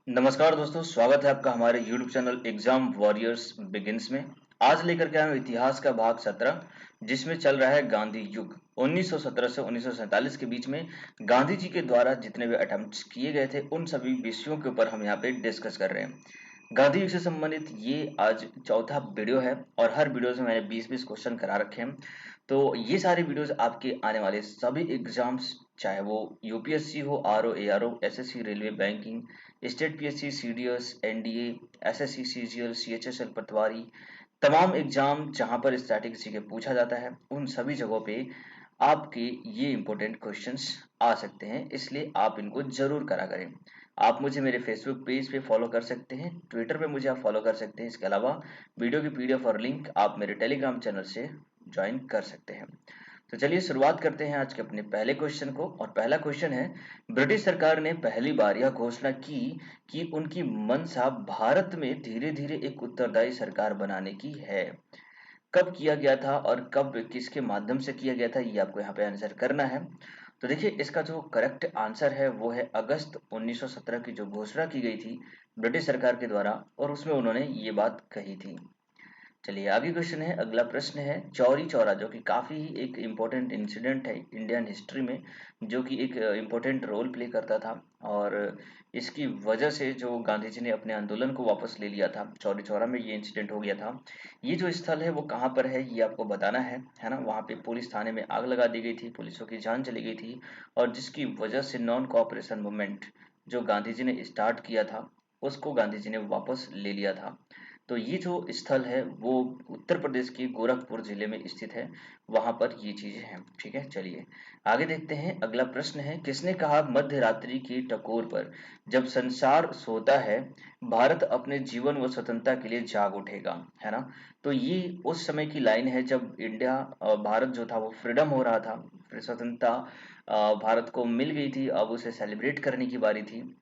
नमस्कार दोस्तों, स्वागत है आपका हमारे YouTube channel exam warriors begins में। आज लेकर के आए हम इतिहास का भाग 17, जिसमें चल रहा है गांधी युग। 1917 से 1947 के बीच में गांधी जी के द्वारा जितने भी अटेम्प्ट्स किए गए थे, उन सभी विषयों के ऊपर हम यहाँ पे डिस्कस कर रहे हैं। गांधी युग से संबंधित ये आज चौथा वीडियो है और हर वीडियो से मैंने 20-20 क्वेश्चन करा रखे हैं। तो ये सारे वीडियोस आपके आने वाले सभी एग्जाम्स, चाहे वो यूपीएससी हो, RO, ARO, SSC, railway, banking, state PSC, CDS, NDA, SSC, CGL, CHSL, patwari, तमाम एग्जाम जहां पर स्टैटिक जीके पूछा जाता है, उन सभी जगहों पे आपके ये इंपॉर्टेंट क्वेश्चंस आ सकते हैं, इसलिए आप इनको जरूर करा करें। आप मुझे मेरे फेसबुक पेज पे फॉलो कर सकते हैं, ट्विटर पे मुझे आप फॉलो कर सकते हैं। इसके अलावा वीडियो की पीडीएफ और लिंक आप मेरे टेलीग्राम चैनल से ज्वाइन कर सकते हैं। तो चलिए शुरुआत करते हैं आज के अपने पहले क्वेश्चन को। और पहला क्वेश्चन है, ब्रिटिश सरकार ने पहली बार यह घोषणा की कि उनकी मंशा भारत में धीरे धीरे एक उत्तरदायी सरकार बनाने की है। कब किया गया था और कब किसके माध्यम से किया गया था, ये आपको यहाँ पे आंसर करना है। तो देखिए, इसका जो करेक्ट आंसर है वो है अगस्त 1917 की जो घोषणा की गई थी ब्रिटिश सरकार के द्वारा, और उसमें उन्होंने ये बात कही थी। चलिए आगे क्वेश्चन है, अगला प्रश्न है, चौरी चौरा जो कि काफी ही एक इम्पोर्टेंट इंसिडेंट है इंडियन हिस्ट्री में, जो कि एक इम्पोर्टेंट रोल प्ले करता था, और इसकी वजह से जो गांधी जी ने अपने आंदोलन को वापस ले लिया था, चौरी चौरा में ये इंसिडेंट हो गया था। ये जो स्थल है वो कहाँ पर है, ये आपको बताना है ना। वहाँ पे पुलिस थाने में आग लगा दी गई थी, पुलिसों की जान चली गई थी, और जिसकी वजह से नॉन कोऑपरेशन मूवमेंट जो गांधी जी ने स्टार्ट किया था, उसको गांधी जी ने वापस ले लिया था। तो ये जो स्थल है वो उत्तर प्रदेश के गोरखपुर जिले में स्थित है, वहां पर ये चीजें हैं। ठीक है, चलिए आगे देखते हैं। अगला प्रश्न है, किसने कहा मध्य रात्रि की टकोर पर जब संसार सोता है, भारत अपने जीवन व स्वतंत्रता के लिए जाग उठेगा, है ना। तो ये उस समय की लाइन है जब इंडिया, भारत जो था वो फ्रीडम हो रहा था, फिर स्वतंत्रता भारत को मिल गई थी, अब उसे सेलिब्रेट करने की बारी थी।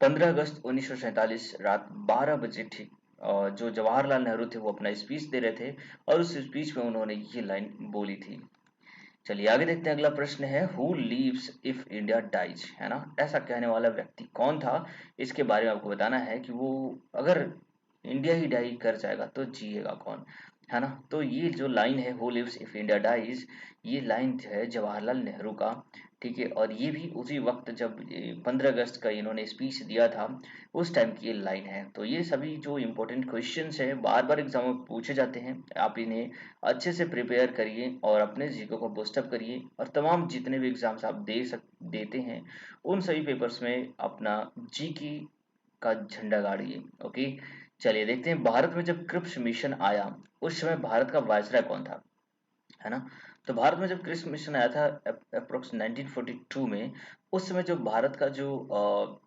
15 अगस्त 1947 रात 12 बजे ठीक जो जवाहरलाल नेहरू थे वो अपना स्पीच दे रहे थे, और उस स्पीच में उन्होंने ये लाइन बोली थी। चलिए आगे देखते हैं, अगला प्रश्न है, who lives if India dies, है ना। ऐसा कहने वाला व्यक्ति कौन था, इसके बारे में आपको बताना है कि वो अगर इंडिया ही डाई कर जाएगा तो जिएगा कौन, है ना। तो ये जो लाइन है, who lives if India dies, ये लाइन है जवाहरलाल नेहरू का। ठीक है, और ये भी उसी वक्त जब 15 अगस्त का इन्होंने स्पीच दिया था, उस टाइम की ये लाइन है। तो ये सभी जो इम्पोर्टेंट क्वेश्चंस हैं बार बार एग्जाम में पूछे जाते हैं, आप इन्हें अच्छे से प्रिपेयर करिए और अपने जीके को बूस्टअप करिए, और तमाम जितने भी एग्जाम्स आप देते हैं, उन सभी पेपर्स में अपना जीके का झंडा गाड़िए। ओके, चलिए देखते हैं, भारत में जब क्रिप्स मिशन आया, उस समय भारत का वायसराय कौन था, है ना। तो भारत में जब क्रिप्स मिशन आया था अप्रोक्स 1942 में, उस समय जो भारत का जो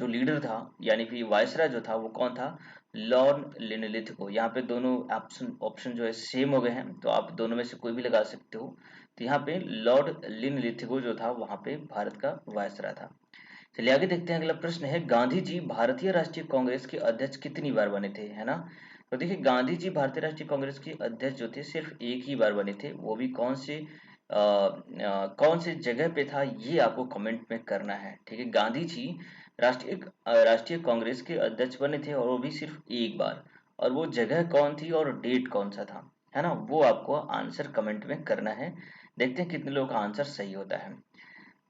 लीडर था, यानी कि वायसराय जो था, वो कौन था, लॉर्ड लिनलिथगो। यहाँ पे दोनों ऑप्शन ऑप्शन जो है सेम हो गए हैं, तो आप दोनों में से कोई भी लगा सकते हो। तो यहाँ पे लॉर्ड लिनलिथगो जो था, वहाँ पे भारत का वायसराय था। चलिए आगे देखते हैं, अगला प्रश्न है, गांधी जी भारतीय राष्ट्रीय कांग्रेस के अध्यक्ष कितनी बार बने थे, है ना। तो देखिए, गांधी जी भारतीय राष्ट्रीय कांग्रेस के अध्यक्ष जो थे सिर्फ एक ही बार बने थे, वो भी कौन से जगह पे था, ये आपको कमेंट में करना है। ठीक है, गांधी जी राष्ट्रीय कांग्रेस के अध्यक्ष बने थे, और वो भी सिर्फ एक बार, और वो जगह कौन थी और डेट कौन सा था, है ना, वो आपको आंसर कमेंट में करना है। देखते हैं कितने लोगों का आंसर सही होता है।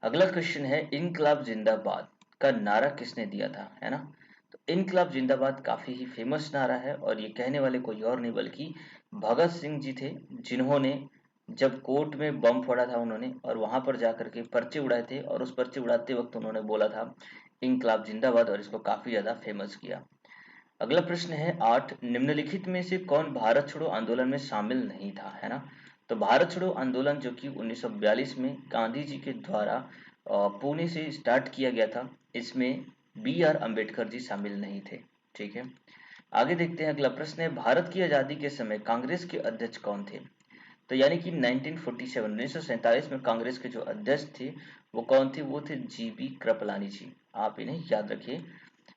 अगला क्वेश्चन है, इनकलाब जिंदाबाद का नारा किसने दिया था, है ना। तो इनकलाब जिंदाबाद काफी ही फेमस नारा है, और ये कहने वाले कोई और नहीं बल्कि भगत सिंह जी थे, जिन्होंने जब कोर्ट में बम फोड़ा था उन्होंने, और वहां पर जाकर के पर्चे उड़ाए थे, और उस पर्चे उड़ाते वक्त उन्होंने बोला था इनकलाब जिंदाबाद, और इसको काफी ज्यादा फेमस किया। अगला प्रश्न है, 8 निम्नलिखित में से कौन भारत छोड़ो आंदोलन में शामिल नहीं था, है ना। तो भारत छोड़ो आंदोलन जो कि 1942 में गांधी जी के द्वारा पुणे से स्टार्ट किया गया था, इसमें बी आर अम्बेडकर जी शामिल नहीं थे। ठीक है, आगे देखते हैं, अगला प्रश्न है, भारत की आजादी के समय कांग्रेस के अध्यक्ष कौन थे। तो यानी कि 1947 में कांग्रेस के जो अध्यक्ष थे वो कौन थे, वो थे जीबी कृपलानी जी, आप इन्हें याद रखिए।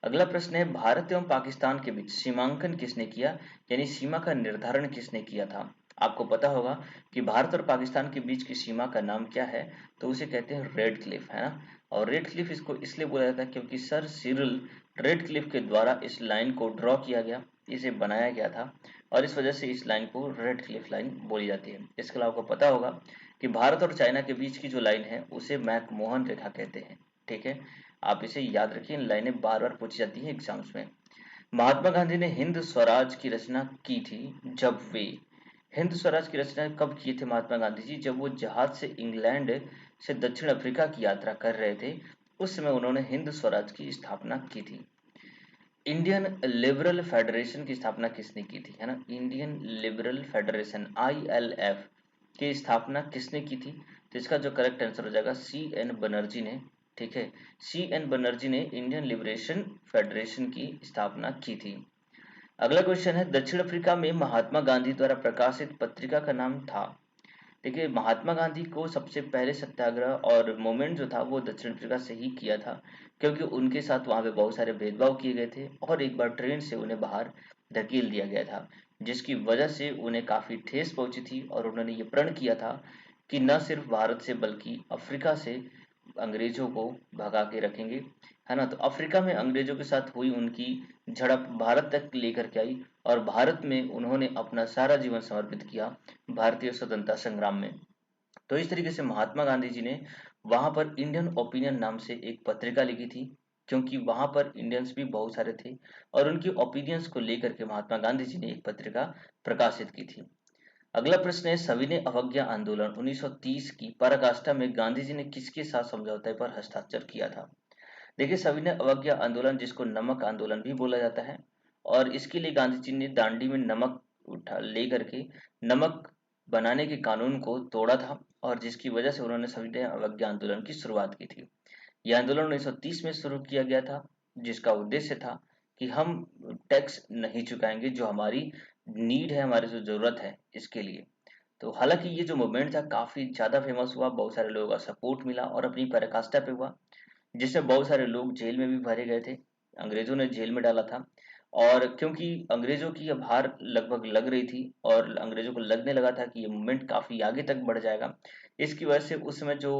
अगला प्रश्न है, भारत एवं पाकिस्तान के बीच सीमांकन किसने किया, यानी सीमा का निर्धारण किसने किया था। आपको पता होगा कि भारत और पाकिस्तान के बीच की सीमा का नाम क्या है, तो उसे कहते हैं रेड क्लिफ, है ना। और रेड क्लिफ इसको इसलिए बोला जाता है क्योंकि सर सिरिल रेड क्लिफ के द्वारा इस लाइन को ड्रॉ किया गया, इसे बनाया गया था और इस वजह से इस लाइन को रेड क्लिफ लाइन बोली जाती है। इसके अलावा आपको पता होगा कि भारत और चाइना के बीच की जो लाइन है उसे मैकमोहन रेखा कहते हैं। ठीक है, आप इसे याद रखिए, इन लाइनें बार बार पूछी जाती हैं एग्जाम्स में। महात्मा गांधी ने हिंद स्वराज की रचना की थी जब वे हिंद स्वराज की रचना कब किए थे महात्मा गांधी जी? जब वो जहाज से इंग्लैंड से दक्षिण अफ्रीका की यात्रा कर रहे थे, उस समय उन्होंने हिंद स्वराज की स्थापना की थी। इंडियन लिबरल फेडरेशन की स्थापना किसने की थी, है ना? इंडियन लिबरल फेडरेशन ILF की स्थापना किसने की थी? तो इसका जो करेक्ट आंसर हो जाएगा CN बनर्जी ने। ठीक है, CN बनर्जी ने इंडियन लिबरेशन फेडरेशन की स्थापना की थी। अगला क्वेश्चन है, दक्षिण अफ्रीका में महात्मा गांधी द्वारा प्रकाशित पत्रिका का नाम था। देखिए, महात्मा गांधी को सबसे पहले सत्याग्रह और मूवमेंट जो था वो दक्षिण अफ्रीका से ही किया था, क्योंकि उनके साथ वहां पे बहुत सारे भेदभाव किए गए थे और एक बार ट्रेन से उन्हें बाहर धकेल दिया गया था, जिसकी वजह से उन्हें काफी ठेस पहुंची थी और उन्होंने ये प्रण किया था कि न सिर्फ भारत से बल्कि अफ्रीका से अंग्रेजों को भगा के रखेंगे, है ना? तो अफ्रीका में अंग्रेजों के साथ हुई उनकी झड़प भारत तक लेकर के आई और भारत में उन्होंने अपना सारा जीवन समर्पित किया भारतीय स्वतंत्रता संग्राम में। तो इस तरीके से महात्मा गांधी जी ने वहां पर इंडियन ओपिनियन नाम से एक पत्रिका लिखी थी, क्योंकि वहां पर इंडियंस भी बहुत सारे थे और उनकी ओपिनियंस को लेकर के महात्मा गांधी जी ने एक पत्रिका प्रकाशित की थी। अगला प्रश्न है, सविनय अवज्ञा आंदोलन 1930 की पराकाष्ठा में गांधी जी ने किसके साथ समझौते पर हस्ताक्षर किया था? देखिए, सविनय अवज्ञा आंदोलन, जिसको नमक आंदोलन भी बोला जाता है, और इसके लिए गांधी जी ने दांडी में नमक उठा ले करके नमक बनाने के कानून को तोड़ा था और जिसकी वजह से उन्होंने सविनय अवज्ञा आंदोलन की शुरुआत की थी। यह आंदोलन 1930 में शुरू किया गया था, जिसका उद्देश्य था कि हम टैक्स नहीं चुकाएंगे, जो हमारी नीड है, हमारी जो जरूरत है इसके लिए। तो हालांकि ये जो मूवमेंट था काफी ज्यादा फेमस हुआ, बहुत सारे लोगों का सपोर्ट मिला और अपनी पराकाष्ठा पे हुआ, जिसमें बहुत सारे लोग जेल में भी भरे गए थे, अंग्रेजों ने जेल में डाला था। और क्योंकि अंग्रेजों की अब हार लगभग लग रही थी और अंग्रेजों को लगने लगा था कि ये मूवमेंट काफी आगे तक बढ़ जाएगा, इसकी वजह से उस समय जो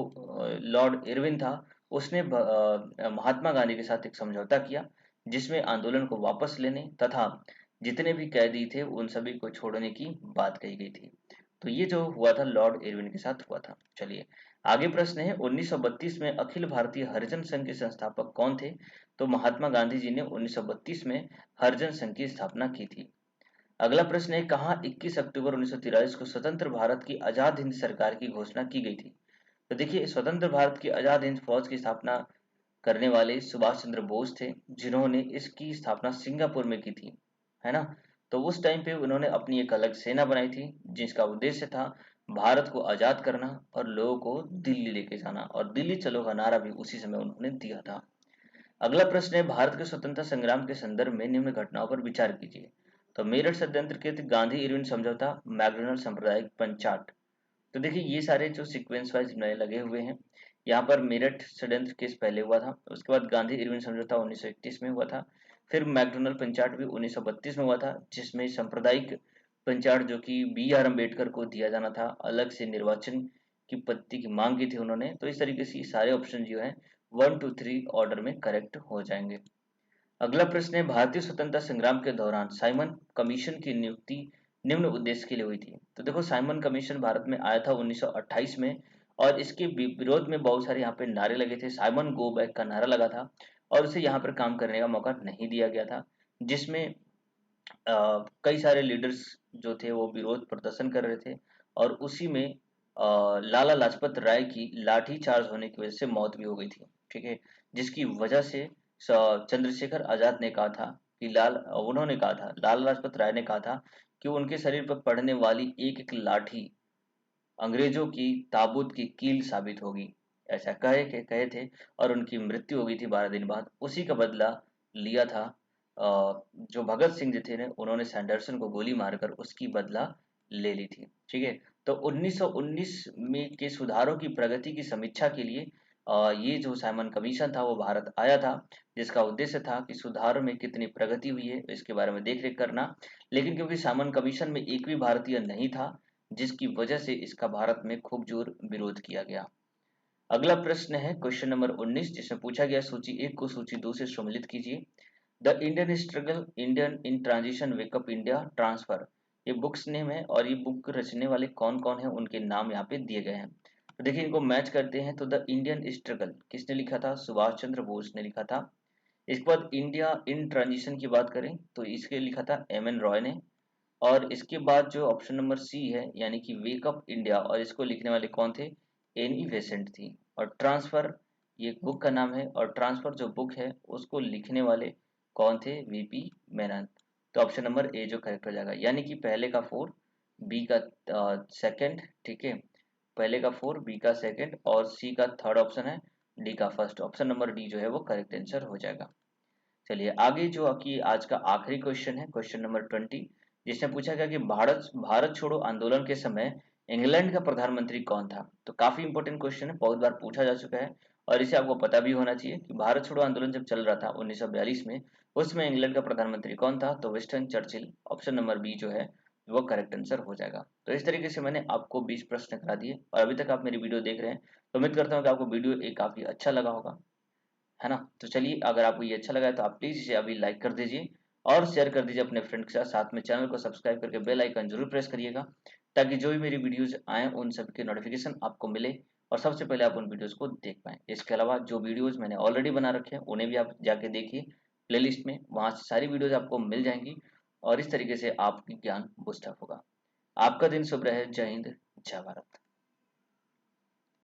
लॉर्ड इरविन था, उसने महात्मा गांधी के साथ एक समझौता किया, जिसमें आंदोलन को वापस लेने तथा जितने भी कैदी थे उन सभी को छोड़ने की बात कही गई थी। तो ये जो हुआ था लॉर्ड इरविन के साथ हुआ था। चलिए, आगे प्रश्न है, 1932 में अखिल भारतीय हरिजन संघ के संस्थापक कौन थे? तो महात्मा गांधी जी ने 1932 में हरिजन संघ की स्थापना की थी। अगला प्रश्न है, कहाँ 21 अक्टूबर 1943 को स्वतंत्र भारत की आजाद हिंद सरकार की घोषणा की गई थी? तो देखिए, स्वतंत्र भारत की आजाद हिंद फौज की स्थापना करने वाले सुभाष चंद्र बोस थे, जिन्होंने इसकी स्थापना सिंगापुर में की थी, है ना? तो उस टाइम पे उन्होंने अपनी एक अलग सेना बनाई थी, जिसका उद्देश्य था भारत को आजाद करना और लोगों को दिल्ली लेके जाना, और दिल्ली चलो का नारा भी उसी समय उन्होंने दिया था। अगला प्रश्न है, भारत के स्वतंत्रता संग्राम के संदर्भ में निम्न घटनाओं पर विचार कीजिए। तो मेरठ षड्यंत्र के गांधी इरविन समझौता, मैकडॉनल्ड सांप्रदायिक पंचाट। तो देखिए, ये सारे जो सीक्वेंस वाइज नए लगे हुए हैं, यहाँ पर मेरठ षड्यंत्र केस पहले हुआ था, उसके बाद गांधी इरविन समझौता 1931 में हुआ था, फिर मैकडॉनल्ड पंचाट भी 1932 में हुआ था, जिसमें सांप्रदायिक पंचाट जो कि BR अम्बेडकर को दिया जाना था, अलग से निर्वाचन की पद्धति की मांग की थी उन्होंने। तो इस तरीके से ये सारे ऑप्शन जो है 1 2 3 ऑर्डर में करेक्ट हो जाएंगे। अगला प्रश्न है, भारतीय स्वतंत्रता संग्राम के दौरान साइमन कमीशन की नियुक्ति निम्न उद्देश्य के लिए हुई थी। तो देखो, साइमन कमीशन भारत में आया था 1928 में और इसके विरोध में बहुत सारे यहाँ पे नारे लगे थे। साइमन गो बैक का नारा लगा था और उसे यहाँ पर काम करने का मौका नहीं दिया गया था, जिसमें कई सारे लीडर्स जो थे वो विरोध प्रदर्शन कर रहे थे और उसी में लाला लाजपत राय की लाठी चार्ज होने की वजह से मौत भी हो गई थी। ठीक है, जिसकी वजह से चंद्रशेखर आजाद ने कहा था कि उन्होंने कहा था, लाला लाजपत राय ने कहा था कि उनके शरीर पर पड़ने वाली एक एक लाठी अंग्रेजों की ताबूत की कील साबित होगी, ऐसा कहे थे और उनकी मृत्यु हो गई थी 12 दिन बाद। उसी का बदला लिया था जो भगत सिंह जी थे ने, उन्होंने सैंडरसन को गोली मारकर उसकी बदला ले ली थी। ठीक है, तो 1919 में के सुधारों की प्रगति की समीक्षा के लिए ये जो साइमन कमीशन था वो भारत आया था, जिसका उद्देश्य था कि सुधारों में कितनी प्रगति हुई है इसके बारे में देख रेख करना। लेकिन क्योंकि साइमन कमीशन में एक भी भारतीय नहीं था, जिसकी वजह से इसका भारत में खूब जोर विरोध किया गया। अगला प्रश्न है क्वेश्चन नंबर 19, जिसमें पूछा गया सूची 1 को सूची 2 से सम्मिलित कीजिए। The Indian struggle, Indian in transition, wake up India, transfer, ये बुक्स नेम है और ये बुक रचने वाले कौन कौन है उनके नाम यहाँ पे दिए गए हैं। तो देखिए इनको मैच करते हैं। तो द इंडियन स्ट्रगल किसने लिखा था? सुभाष चंद्र बोस ने लिखा था। इसके बाद इंडिया इन ट्रांजिशन की बात करें तो इसके लिखा था एम एन रॉय ने। और इसके बाद जो ऑप्शन नंबर सी है यानी कि वेकअप इंडिया, और इसको लिखने वाले कौन थे? एनी बेसेंट थी। और ट्रांसफर ये बुक का नाम है, और ट्रांसफर जो बुक है उसको लिखने वाले कौन थे? वीपी मेनन। तो ऑप्शन नंबर ए जो करेक्ट हो जाएगा, यानी कि पहले का 4, बी का सेकंड, ठीक है, पहले का 4, बी का सेकंड और सी का थर्ड ऑप्शन है, डी का फर्स्ट। ऑप्शन नंबर डी जो है वो करेक्ट आंसर हो जाएगा। चलिए आगे जो आपकी आज का आखिरी क्वेश्चन है, क्वेश्चन नंबर 20, जिसमें पूछा गया कि भारत भारत छोड़ो आंदोलन के समय इंग्लैंड का प्रधानमंत्री कौन था? तो काफी इंपॉर्टेंट क्वेश्चन है, बहुत बार पूछा जा चुका है और इसे आपको पता भी होना चाहिए कि भारत छोड़ो आंदोलन जब चल रहा था 1942 में, उसमें इंग्लैंड का प्रधानमंत्री कौन था? तो Winston Churchill. Option number B जो है वो करेक्ट आंसर हो जाएगा। तो इस तरीके से मैंने आपको 20 प्रश्न करा दिए और अभी तक आप मेरी वीडियो देख रहे हैं, तो उम्मीद करता हूँ कि आपको वीडियो एक काफी अच्छा लगा होगा, है ना? तो चलिए अगर आपको ये अच्छा लगा है तो आप प्लीज इसे अभी लाइक कर दीजिए और शेयर कर दीजिए अपने फ्रेंड के साथ। साथ में चैनल को सब्सक्राइब करके बेल आइकन जरूर प्रेस करिएगा, ताकि जो भी मेरी वीडियोज आए उन सब के नोटिफिकेशन आपको मिले और सबसे पहले आप उन वीडियोज को देख पाएं। इसके अलावा जो वीडियोज मैंने ऑलरेडी बना रखे हैं उन्हें भी आप जाके देखिए प्लेलिस्ट में, वहां से सारी वीडियोज आपको मिल जाएंगी और इस तरीके से आपकी ज्ञान बूस्ट अप होगा। आपका दिन शुभ रहे। जय हिंद, जय भारत।